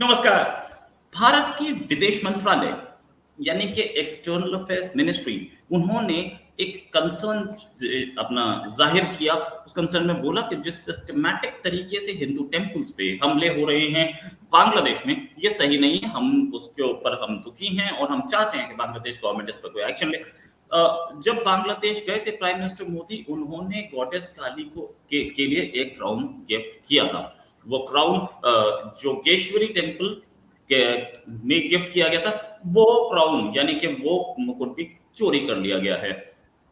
नमस्कार। भारत की विदेश मंत्रालय यानी कि एक्सटर्नल अफेयर्स मिनिस्ट्री, उन्होंने एक कंसर्न अपना जाहिर किया। उस कंसर्न में बोला कि जिस सिस्टमैटिक तरीके से हिंदू टेम्पल्स पे हमले हो रहे हैं बांग्लादेश में, ये सही नहीं है। हम उसके ऊपर हम दुखी हैं और हम चाहते हैं कि बांग्लादेश गवर्नमेंट इस पर कोई एक्शन ले। जब बांग्लादेश गए थे प्राइम मिनिस्टर मोदी, उन्होंने गॉडेस काली के लिए एक क्राउन गिफ्ट किया था। वो क्राउन जोगेश्वरी टेम्पल में गिफ्ट किया गया था। वो क्राउन यानी कि वो मुकुट भी चोरी कर लिया गया है।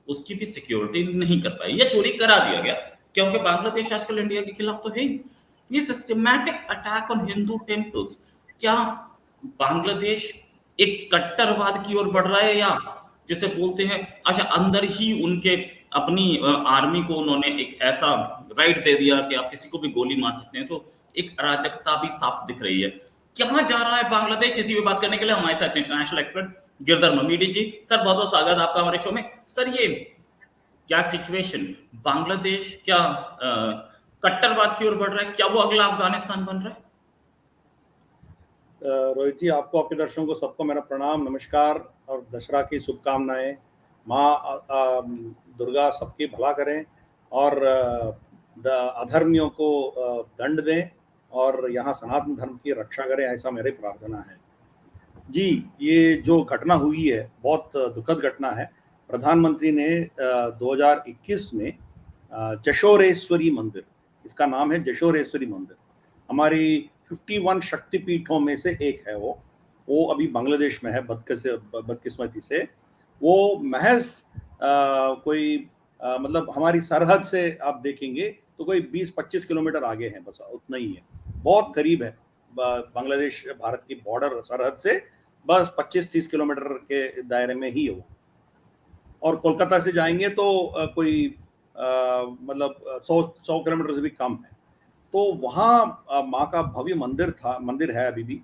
उसकी भी सिक्योरिटी नहीं कर पाई या चोरी करा दिया गया, क्योंकि बांग्लादेश आजकल इंडिया के खिलाफ तो है ही। ये systematic attack on Hindu temples, क्या बांग्लादेश एक कट्टरवाद की ओर बढ़ रहा है, या जैसे बोलते हैं अच्छा अंदर ही उनके अपनी आर्मी को उन्होंने एक ऐसा राइट दे दिया कि आप किसी को भी गोली मार सकते हैं, तो एक अराजकता भी साफ दिख रही है। कहाँ जा रहा है बांग्लादेश, इसी पे बात करने के लिए हमारे साथ इंटरनेशनल एक्सपर्ट गिरधर ममीडी जी। सर बहुत बहुत स्वागत आपका हमारे शो में। सर ये क्या सिचुएशन, बांग्लादेश क्या कट्टरवाद की ओर बढ़ रहा है, क्या वो अगला अफगानिस्तान बन रहा है? रोहित जी, आपको, आपके दर्शकों को सबको मेरा प्रणाम, नमस्कार और दशहरा की शुभकामनाएं। माँ दुर्गा सबकी भला करें और अधर्मियों को दंड दें और यहाँ सनातन धर्म की रक्षा करें, ऐसा मेरी प्रार्थना है। जी, ये जो घटना हुई है बहुत दुखद घटना है। प्रधानमंत्री ने 2021 में जशोरेश्वरी मंदिर, इसका नाम है जशोरेश्वरी मंदिर, हमारी 51 शक्तिपीठों में से एक है। वो अभी बांग्लादेश में है। बदकिस्मती से वो महज कोई मतलब हमारी सरहद से आप देखेंगे तो कोई 20-25 किलोमीटर आगे है, बस उतना ही है। बहुत करीब है बांग्लादेश भारत की बॉर्डर सरहद से, बस 25-30 किलोमीटर के दायरे में ही है वो। और कोलकाता से जाएंगे तो कोई मतलब 100 किलोमीटर से भी कम है। तो वहाँ माँ का भव्य मंदिर है अभी भी।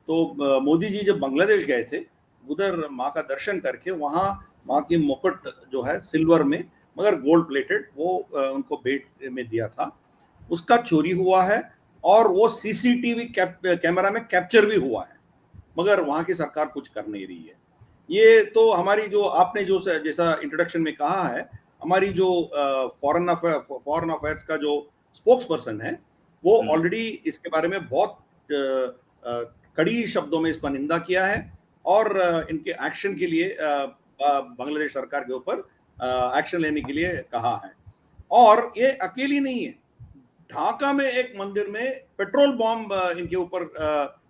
तो मोदी जी जब बांग्लादेश गए थे, उधर माँ का दर्शन करके वहाँ माँ की मुकुट जो है सिल्वर में मगर गोल्ड प्लेटेड, वो उनको भेंट में दिया था। उसका चोरी हुआ है और वो सीसीटीवी कैमरा में कैप्चर भी हुआ है, मगर वहाँ की सरकार कुछ कर नहीं रही है। ये तो हमारी जो आपने जो जैसा इंट्रोडक्शन में कहा है, हमारी जो फॉरेन अफेयर्स का जो स्पोक्स पर्सन है, वो ऑलरेडी इसके बारे में बहुत कड़ी शब्दों में इसका निंदा किया है और इनके एक्शन के लिए बांग्लादेश सरकार के ऊपर एक्शन लेने के लिए कहा है। और ये अकेली नहीं है। ढाका में एक मंदिर में पेट्रोल बॉम्ब इनके ऊपर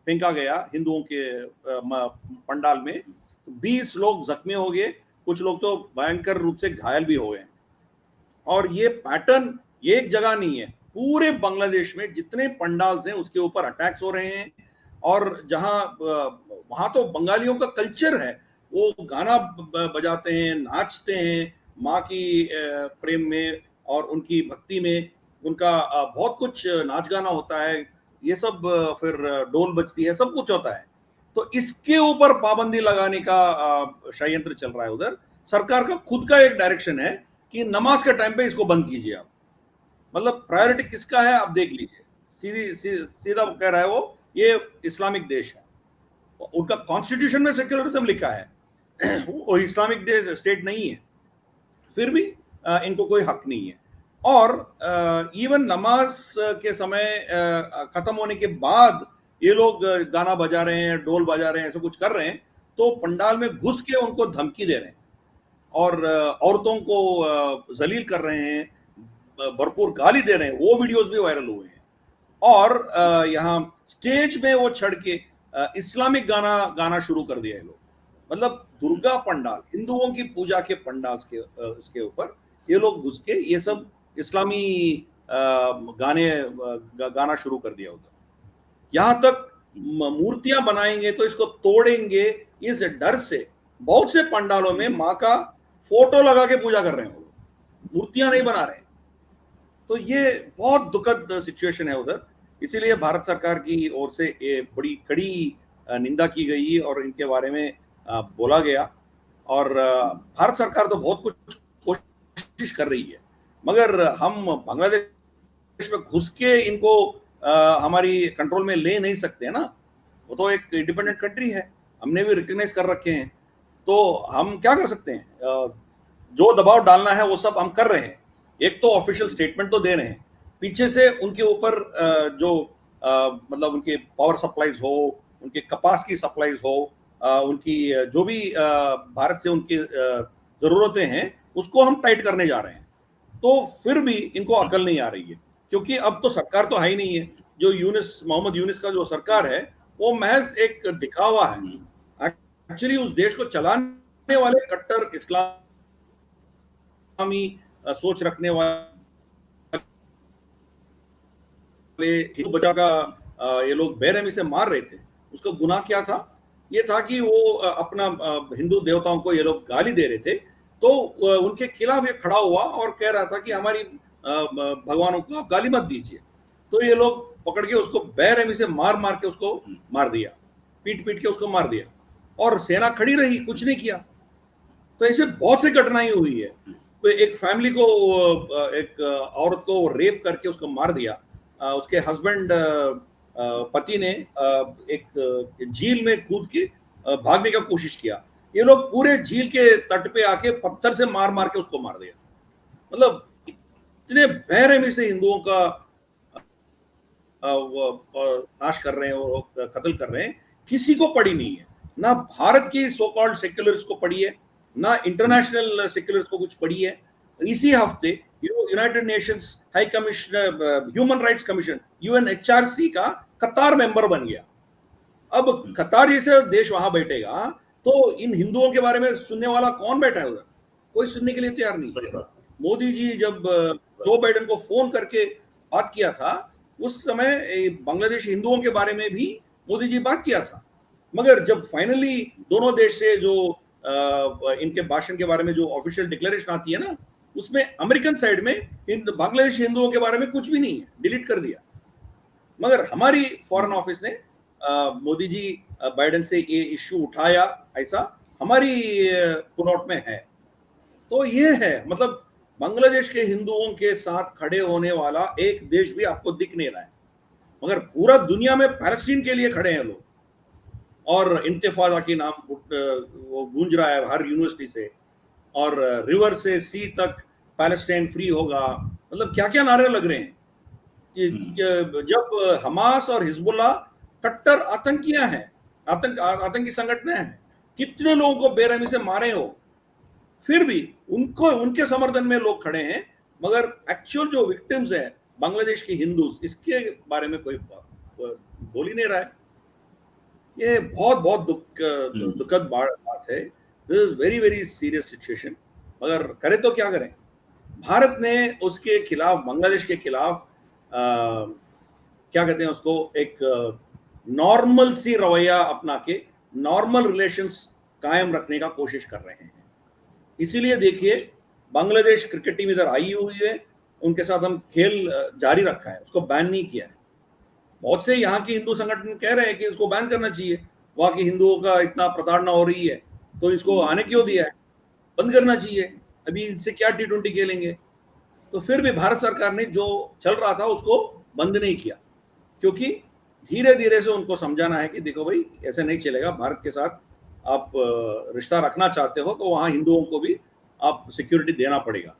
फेंका गया हिंदुओं के पंडाल में, 20 लोग जख्मी हो गए, कुछ लोग तो भयंकर रूप से घायल भी हो गए। और ये पैटर्न एक जगह नहीं है, पूरे बांग्लादेश में जितने पंडाल्स हैं उसके ऊपर अटैक्स हो रहे हैं। और जहां वहां तो बंगालियों का कल्चर है, वो गाना बजाते हैं, नाचते हैं माँ की प्रेम में और उनकी भक्ति में। उनका बहुत कुछ नाच गाना होता है, ये सब फिर डोल बजती है, सब कुछ होता है। तो इसके ऊपर पाबंदी लगाने का षड्यंत्र चल रहा है उधर। सरकार का खुद का एक डायरेक्शन है कि नमाज के टाइम पे इसको बंद कीजिए आप। मतलब प्रायोरिटी किसका है आप देख लीजिए। सीधा कह रहा है वो, ये इस्लामिक देश है, उनका कॉन्स्टिट्यूशन में सेक्युलरिज्म लिखा है वो इस्लामिक स्टेट नहीं है, फिर भी इनको कोई हक नहीं है। और इवन नमाज के समय खत्म होने के बाद ये लोग गाना बजा रहे हैं, डोल बजा रहे हैं, ऐसा कुछ कर रहे हैं, तो पंडाल में घुस के उनको धमकी दे रहे हैं और औरतों को जलील कर रहे हैं, भरपूर गाली दे रहे हैं। वो वीडियोस भी वायरल हुए हैं। और यहाँ स्टेज में वो चढ़ के इस्लामिक गाना शुरू कर दिया है लोग। मतलब दुर्गा पंडाल, हिंदुओं की पूजा के पंडाल के उसके ऊपर ये लोग घुस के ये सब इस्लामी गाना शुरू कर दिया उधर। यहाँ तक मूर्तियां बनाएंगे तो इसको तोड़ेंगे, इस डर से बहुत से पंडालों में माँ का फोटो लगा के पूजा कर रहे हैं, मूर्तियां नहीं बना रहे। तो ये बहुत दुखद सिचुएशन है उधर। इसीलिए भारत सरकार की ओर से ये बड़ी कड़ी निंदा की गई और इनके बारे में बोला गया। और भारत सरकार तो बहुत कुछ कोशिश कर रही है, मगर हम बांग्लादेश में घुस के इनको हमारी कंट्रोल में ले नहीं सकते ना। वो तो एक इंडिपेंडेंट कंट्री है, हमने भी रिकग्नाइज कर रखे हैं, तो हम क्या कर सकते हैं? जो दबाव डालना है वो सब हम कर रहे हैं। एक तो ऑफिशियल स्टेटमेंट तो दे रहे हैं, पीछे से उनके ऊपर जो मतलब उनके पावर सप्लाईज हो, उनके कपास की सप्लाईज हो, उनकी जो भी भारत से उनकी जरूरतें हैं उसको हम टाइट करने जा रहे हैं। तो फिर भी इनको अकल नहीं आ रही है, क्योंकि अब तो सरकार तो है ही नहीं है। जो यूनिस मोहम्मद यूनिस का जो सरकार है वो महज एक दिखावा है। एक्चुअली उस देश को चलाने वाले कट्टर इस्लामी सोच रखने वाले हिंदू बचा का ये लोग बेरहमी से मार रहे थे। उसका गुनाह क्या था? ये था कि वो अपना हिंदू देवताओं को ये लोग गाली दे रहे थे, तो उनके खिलाफ ये खड़ा हुआ और कह रहा था कि हमारी भगवानों को आप गाली मत दीजिए। तो ये लोग पकड़ के उसको बेरहमी से मार मार के उसको मार दिया, पीट पीट के उसको मार दिया, और सेना खड़ी रही, कुछ नहीं किया। तो ऐसे बहुत सी घटनाएं हुई है। तो एक फैमिली को, एक औरत को रेप करके उसको मार दिया, उसके हस्बैंड पति ने एक झील में कूद के भागने का कोशिश किया। ये लोग पूरे झील के तट पे आके पत्थर से मार मार के उसको मार दिया। मतलब इतने बेरहमी से हिंदुओं का नाश कर रहे हैं और कत्ल कर रहे हैं, किसी को पड़ी नहीं है। ना भारत की सो कॉल्ड सेक्युलर्स को पड़ी है, ना इंटरनेशनल सेक्युलर्स को कुछ पड़ी है। इसी हफ्ते United Nations high commissioner human rights commission UNHRC का कतार मेंबर बन गया। अब कतार जैसे देश वहां बैठेगा तो इन हिंदुओं के बारे में सुनने वाला कौन बैठा है उधर? कोई सुनने के लिए तैयार नहीं। मोदी जी जब जो बाइडेन को फोन करके बात किया था, उस समय बांग्लादेश हिंदुओं के बारे में भी मोदी जी बात किया था। मगर जब फाइनली दोनों देश से जो इनके भाषण के बारे में जो ऑफिशियल डिक्लेरेशन आती है ना, उसमें अमेरिकन साइड में बांग्लादेश हिंदुओं के बारे में कुछ भी नहीं है, डिलीट कर दिया। मगर हमारी फॉरेन ऑफिस ने मोदी जी बाइडेन से ये इश्यू उठाया, ऐसा हमारी पुनोट में है। तो ये है, मतलब बांग्लादेश के हिंदुओं के साथ खड़े होने वाला एक देश भी आपको दिख नहीं रहा है, मगर पूरा दुनिया में पैलेस्टीन के लिए खड़े हैं लोग, और इंतिफादा की नाम वो गूंज रहा है हर यूनिवर्सिटी से, और रिवर से सी तक पैलेस्टाइन फ्री होगा। मतलब क्या क्या नारे लग रहे हैं कि जब हमास और हिजबुल्लाह कट्टर आतंकियां हैं, आतंकी संगठन हैं, कितने लोगों को बेरहमी से मारे हो, फिर भी उनको उनके समर्थन में लोग खड़े हैं, मगर एक्चुअल जो विक्टिम्स हैं बांग्लादेश के हिंदूज, इसके बारे में कोई बोल ही नहीं रहा है। ये बहुत बहुत दुखद बात है। This is very very serious situation. मगर करें तो क्या करें? भारत ने उसके खिलाफ, बांग्लादेश के खिलाफ क्या कहते हैं उसको, एक नॉर्मल सी रवैया अपना के नॉर्मल रिलेशंस कायम रखने का कोशिश कर रहे हैं। इसीलिए देखिए, बांग्लादेश क्रिकेट टीम इधर आई हुई है, उनके साथ हम खेल जारी रखा है, उसको बैन नहीं किया है। बहुत से यहाँ के हिंदू संगठन कह रहे हैं कि इसको बैन करना चाहिए, वहाँ के हिंदुओं का इतना प्रताड़ना हो रही है तो इसको आने क्यों दिया है, बंद करना चाहिए, अभी इनसे क्या T20 खेलेंगे। तो फिर भी भारत सरकार ने जो चल रहा था उसको बंद नहीं किया, क्योंकि धीरे धीरे से उनको समझाना है कि देखो भाई, ऐसे नहीं चलेगा, भारत के साथ आप रिश्ता रखना चाहते हो तो वहाँ हिंदुओं को भी आप सिक्योरिटी देना पड़ेगा।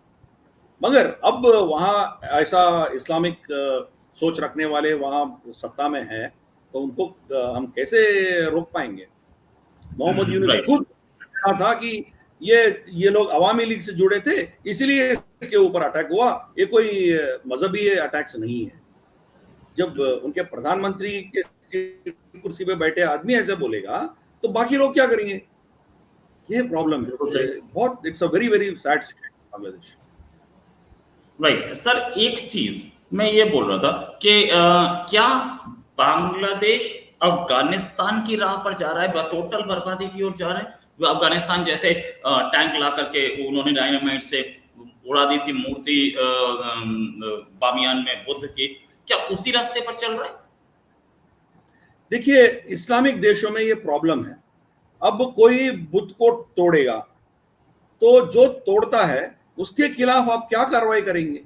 मगर अब वहाँ ऐसा इस्लामिक सोच रखने वाले वहाँ सत्ता में है, तो उनको हम कैसे रोक पाएंगे? मोहम्मद यूनुस खुद कहा था कि ये लोग अवामी लीग से जुड़े थे, इसीलिए इसके ऊपर अटैक हुआ, ये कोई मजहबी अटैक्स नहीं है। जब उनके प्रधानमंत्री के कुर्सी पे बैठे आदमी ऐसे बोलेगा तो बाकी लोग क्या करेंगे? ये प्रॉब्लम है बहुत। It's a very very sad situation Bangladesh. Right sir, एक चीज मैं ये बोल रहा था कि क्या बांग्लादेश अफगानिस्तान की राह पर जा रहा है, टोटल बर्बादी की ओर जा रहा है? अफगानिस्तान जैसे टैंक ला करके उन्होंने डायनामाइट से उड़ा दी थी मूर्ति बामियान में बुद्ध की, क्या उसी रास्ते पर चल रहा है? देखिए, इस्लामिक देशों में ये प्रॉब्लम है। अब कोई बुद्ध को तोड़ेगा तो जो तोड़ता है उसके खिलाफ आप क्या कार्रवाई करेंगे?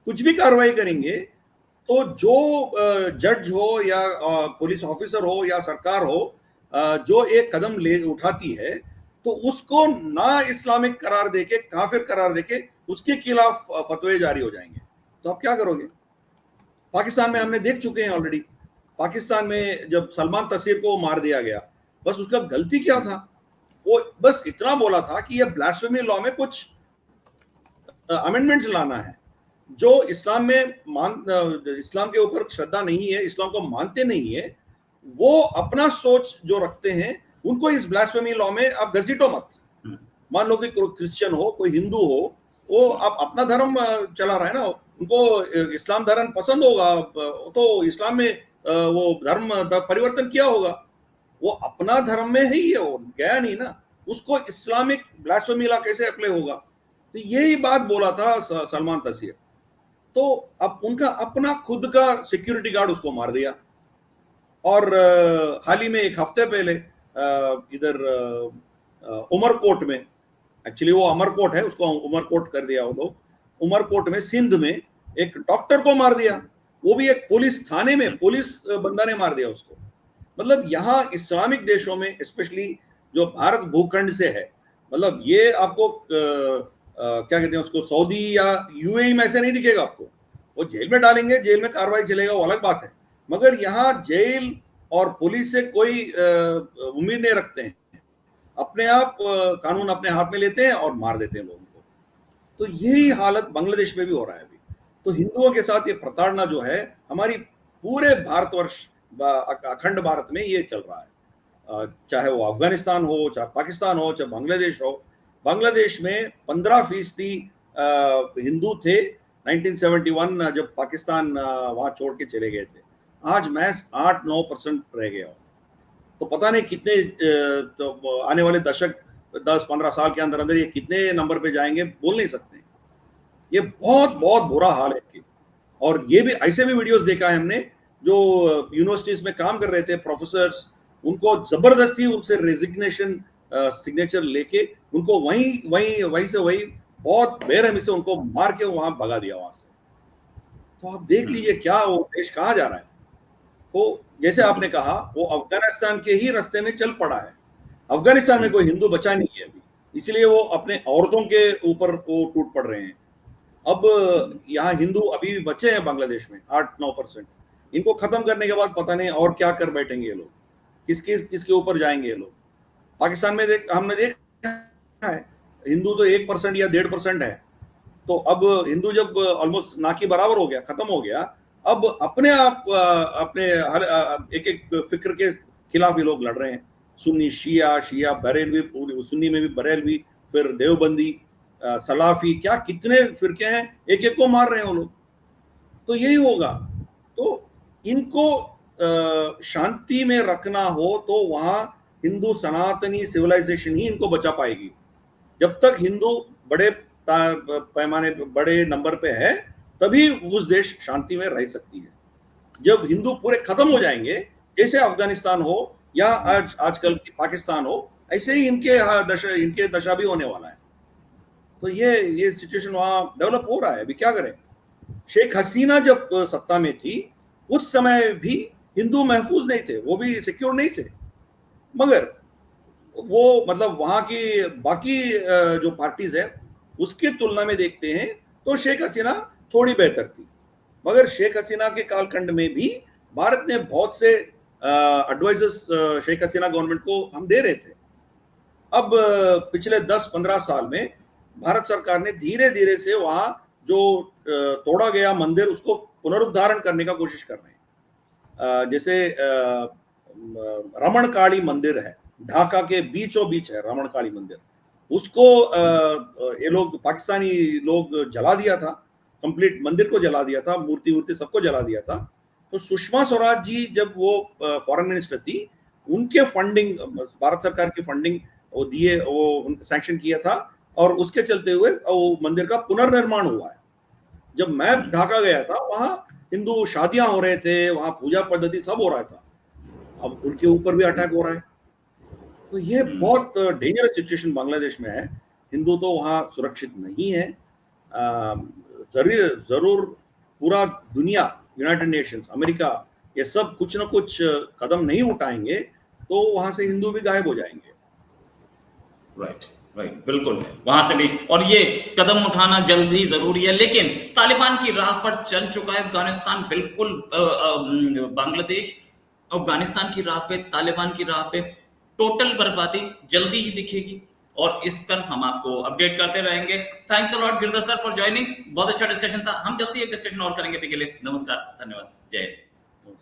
कुछ भी कार्रवाई करेंगे तो जो जज हो या पुलिस ऑफिसर हो या सरकार हो, जो एक कदम ले उठाती है, तो उसको ना इस्लामिक करार देके, काफिर करार देके उसके खिलाफ फतवे जारी हो जाएंगे। तो आप क्या करोगे? पाकिस्तान में हमने देख चुके हैं ऑलरेडी। पाकिस्तान में जब सलमान तसीर को मार दिया गया, बस उसका गलती क्या था? वो बस इतना बोला था कि ये ब्लास्फेमी लॉ में कुछ अमेंडमेंट्स लाना है। जो इस्लाम में इस्लाम के ऊपर श्रद्धा नहीं है, इस्लाम को मानते नहीं है, वो अपना सोच जो रखते हैं, उनको इस ब्लास्फेमी लॉ में आप घसीटो मत। मान लो कि कोई क्रिश्चियन हो, कोई हिंदू हो, वो आप अपना धर्म चला रहा है ना, उनको इस्लाम धर्म पसंद होगा, तो इस्लाम में वो धर्म परिवर्तन किया होगा, वो अपना धर्म में ही है, वो गया नहीं ना, उसको इस्लामिक ब्लास्फेमी लॉ कैसे अप्लाई होगा? तो यही बात बोला था सलमान तसीर। तो अब उनका अपना खुद का सिक्योरिटी गार्ड उसको मार दिया। और हाल ही में एक हफ्ते पहले इधर उमरकोट में, एक्चुअली वो अमरकोट है, उसको उमरकोट कर दिया वो लोग, उमरकोट में सिंध में एक डॉक्टर को मार दिया, वो भी एक पुलिस थाने में, पुलिस बंदा ने मार दिया उसको। मतलब यहाँ इस्लामिक देशों में, स्पेशली जो भारत भूखंड से है, मतलब ये आपको क्या कहते हैं उसको, सऊदी या यूएई में ऐसे नहीं दिखेगा आपको। वो जेल में डालेंगे, जेल में कार्रवाई चलेगा, वो अलग बात है, मगर यहाँ जेल और पुलिस से कोई उम्मीद नहीं रखते हैं। अपने आप कानून अपने हाथ में लेते हैं और मार देते हैं लोगों को। तो यही हालत बांग्लादेश में भी हो रहा है अभी। तो हिंदुओं के साथ ये प्रताड़ना जो है, हमारी पूरे भारतवर्ष, अखंड भारत में ये चल रहा है। चाहे वो अफगानिस्तान हो, चाहे पाकिस्तान हो, चाहे बांग्लादेश हो। बांग्लादेश में 15% हिंदू थे 1971 जब पाकिस्तान वहां छोड़ के चले गए थे। आज महज 8-9% रह गया। तो पता नहीं कितने तो आने वाले दशक 10-15 साल के अंदर अंदर ये कितने नंबर पे जाएंगे, बोल नहीं सकते। ये बहुत बहुत बुरा हाल है कि, और ये भी ऐसे भी वीडियोस देखा है हमने, जो यूनिवर्सिटीज में काम कर रहे थे प्रोफेसर्स, उनको जबरदस्ती उनसे रेजिग्नेशन सिग्नेचर लेके उनको वहीं से वही बहुत बेरहमी से उनको मार के वहां भगा दिया वहां से। तो आप देख लीजिए क्या वो देश कहाँ जा रहा है। तो जैसे आपने कहा, वो अफगानिस्तान के ही रास्ते में चल पड़ा है। अफगानिस्तान में कोई हिंदू बचा नहीं है अभी, इसलिए वो अपने औरतों के ऊपर वो टूट पड़ रहे हैं। अब यहाँ हिंदू अभी भी बचे हैं बांग्लादेश में 8-9%। इनको खत्म करने के बाद पता नहीं और क्या कर बैठेंगे ये लोग, किसके ऊपर जाएंगे ये लोग। पाकिस्तान में हमने देखा है, हिंदू तो 1% या 1.5% है। तो अब हिंदू जब ऑलमोस्ट ना के बराबर हो गया, खत्म हो गया, अब अपने आप अपने हर एक फिक्र के खिलाफ ये लोग लड़ रहे हैं। सुन्नी, शिया बरेलवी, सुन्नी में भी बरेलवी, फिर देवबंदी, सलाफी, क्या कितने फिरके हैं, एक एक को मार रहे हैं वो लोग। तो यही होगा। तो इनको शांति में रखना हो तो वहां हिंदू सनातनी सिविलाइजेशन ही इनको बचा पाएगी। जब तक हिंदू बड़े पैमाने पे, बड़े नंबर पे है, तभी उस देश शांति में रह सकती है। जब हिंदू पूरे खत्म हो जाएंगे, जैसे अफगानिस्तान हो या आजकल की पाकिस्तान हो, ऐसे ही इनके दशा भी होने वाला है। तो ये सिचुएशन वहां डेवलप हो रहा है। अभी क्या करें? शेख हसीना जब सत्ता में थी, उस समय भी हिंदू महफूज नहीं थे, वो भी सिक्योर नहीं थे, मगर वो मतलब वहां की बाकी जो पार्टीज है उसके तुलना में देखते हैं तो शेख हसीना थोड़ी बेहतर थी। मगर शेख हसीना के कालखंड में भी भारत ने बहुत से एडवाइजर्स शेख हसीना गवर्नमेंट को हम दे रहे थे। अब पिछले 10-15 साल में भारत सरकार ने धीरे धीरे से वहां जो तोड़ा गया मंदिर, उसको पुनरुद्धारण करने का कोशिश कर रहे हैं। जैसे रमणकाली मंदिर है, ढाका के बीचों बीच है रमणकाली मंदिर, उसको ये लोग पाकिस्तानी लोग जला दिया था, कंप्लीट मंदिर को जला दिया था, मूर्ति सबको जला दिया था। तो सुषमा स्वराज जी जब वो फॉरेन मिनिस्टर थी, उनके फंडिंग, भारत सरकार की फंडिंग वो दिए, वो सैंक्शन किया था, और उसके चलते हुए वो मंदिर का पुनर्निर्माण हुआ है। जब मैं ढाका गया था, वहां हिंदू शादियां हो रहे थे, वहां पूजा पद्धति सब हो रहा था, अब उनके ऊपर भी अटैक हो रहा है। तो ये बहुत डेंजरस सिचुएशन बांग्लादेश में है। हिंदू तो वहां सुरक्षित नहीं है। जरूर पूरा दुनिया यूनाइटेड नेशंस, अमेरिका, ये सब कुछ ना कुछ कदम नहीं उठाएंगे तो वहां से हिंदू भी गायब हो जाएंगे। राइट, राइट, बिल्कुल वहां से भी, और ये कदम उठाना जल्दी जरूरी है, लेकिन तालिबान की राह पर चल चुका है अफगानिस्तान, बिल्कुल बांग्लादेश अफगानिस्तान की राह पे, तालिबान की राह पे टोटल बर्बादी जल्दी ही दिखेगी, और इस पर हम आपको अपडेट करते रहेंगे। Thanks a lot Girdhar sir for joining, बहुत अच्छा डिस्कशन था, हम जल्दी एक डिस्कशन और करेंगे। अभी के लिए नमस्कार, धन्यवाद, जय हिंद।